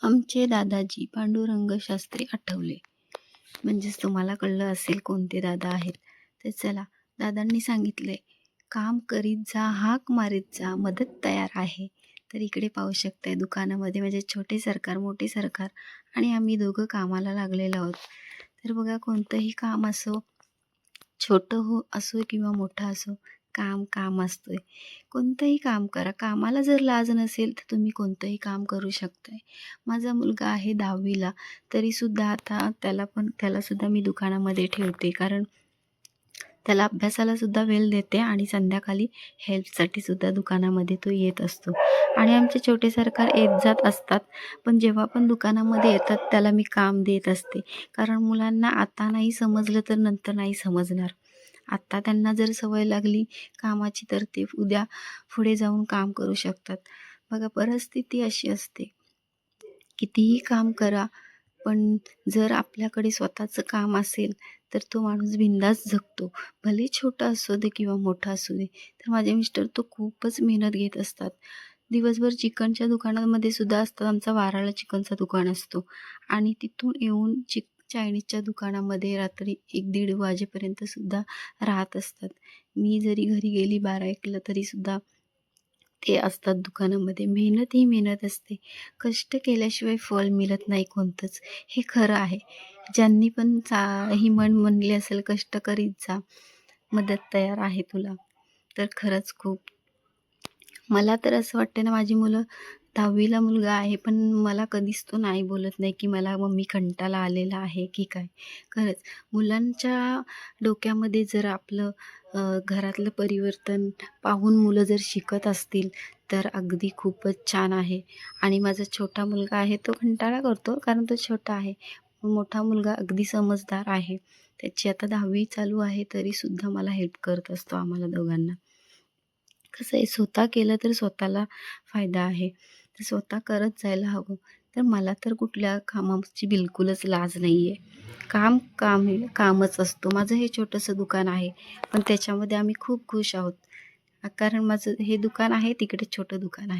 आमचे दादाजी पांडुरंग शास्त्री आठवले. म्हणजेच तुम्हाला कळलं असेल कोणते दादा आहेत. तर चला, दादांनी सांगितलंय, काम करीत जा, हाक मारीत जा, मदत तयार आहे. तर इकडे पाहू शकताय दुकानामध्ये म्हणजे छोटे सरकार मोठे सरकार आणि आम्ही दोघं कामाला लागलेलो आहोत. तर बघा, कोणतंही काम असो, छोटं असो किंवा मोठं असो, काम काम असतंय. कोणतंही काम करा, कामाला जर लाज नसेल तर तुम्ही कोणतंही काम करू शकताय. माझा मुलगा आहे 10वीला, तरीसुद्धा आता त्यालासुद्धा मी दुकानामध्ये ठेवते, कारण त्याला अभ्यासाला सुद्धा वेळ देते आणि संध्याकाळी हेल्पसाठी सुद्धा दुकानामध्ये तो येत असतो. आणि आमचे छोटे सरकार येत जात असतात, पण जेव्हा पण दुकानामध्ये येतात त्याला मी काम देत असते, कारण मुलांना आता नाही समजलं तर नंतर नाही समजणार. आत्ता त्यांना जर सवय लागली कामाची तर ते उद्या पुढे जाऊन काम करू शकतात. बघा, परिस्थिती अशी असते, कितीही काम करा, पण जर आपल्याकडे स्वतःचं काम असेल तर तो माणूस बिनधास्त जगतो. भले छोटा असू दे किंवा मोठा असू दे. तर माझे मिस्टर तो खूपच मेहनत घेत असतात. दिवसभर चिकनच्या दुकानामध्ये सुद्धा असतात. आमचा वाराला चिकनचा दुकान असतो आणि तिथून येऊन चायनीजच्या दुकानामध्ये रात्री 1-1:30 वाजेपर्यंत सुद्धा राहत असतात. मी जरी घरी गेली 12-1ला तरीसुद्धा ते असतात दुकानामध्ये. मेहनत ही मेहनत असते. कष्ट केल्याशिवाय फळ मिळत नाही कोणतंच. हे खरं आहे. ज्यांनी पण ही म्हण म्हणली असेल, कष्ट करीत जा, मदत तयार आहे तुला. तर खरंच खूप मला तर असं वाटतं ना, माझी मुलं 10वीला मुलगा आहे, पण मला कधीच तो नाही बोलत नाही, की मला मम्मी कंटाळा आलेला आहे की काय. खरंच मुलांच्या डोक्यामध्ये जर आपलं घरातलं परिवर्तन पाहून मुलं जर शिकत असतील तर अगदी खूपच छान आहे. आणि माझा छोटा मुलगा आहे तो कंटाळा करतो, कारण तो छोटा आहे. मोठा मुलगा अगदी समजदार आहे. त्याची आता 10वी चालू आहे, तरीसुद्धा मला हेल्प करत असतो आम्हाला दोघांना. कसं आहे, स्वतः केलं तर स्वतःला फायदा आहे. तर स्वतः करत जायला हवं. तर मला तर कुठल्या कामाची बिलकुलच लाज नाही आहे. काम कामच असतो. माझं हे छोटंसं दुकान आहे, पण त्याच्यामध्ये आम्ही खूप खुश आहोत. कारण माझं हे दुकान आहे, तिकडे छोटं दुकान आहे.